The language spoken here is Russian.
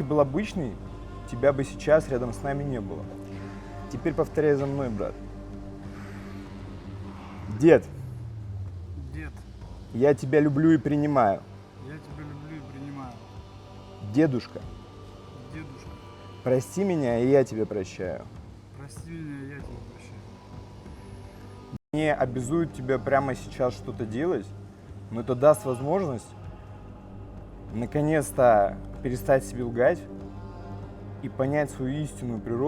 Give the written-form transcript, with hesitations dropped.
был обычный, тебя бы сейчас рядом с нами не было. Теперь повторяй за мной, брат. Дед, Дед, я тебя люблю и принимаю. я тебя люблю и принимаю. Дедушка, Дедушка, прости меня, и я тебя прощаю. прости меня, я тебя прощаю. Не обязуют тебя прямо сейчас что-то делать, но это даст возможность наконец-то перестать себе лгать и понять свою истинную природу.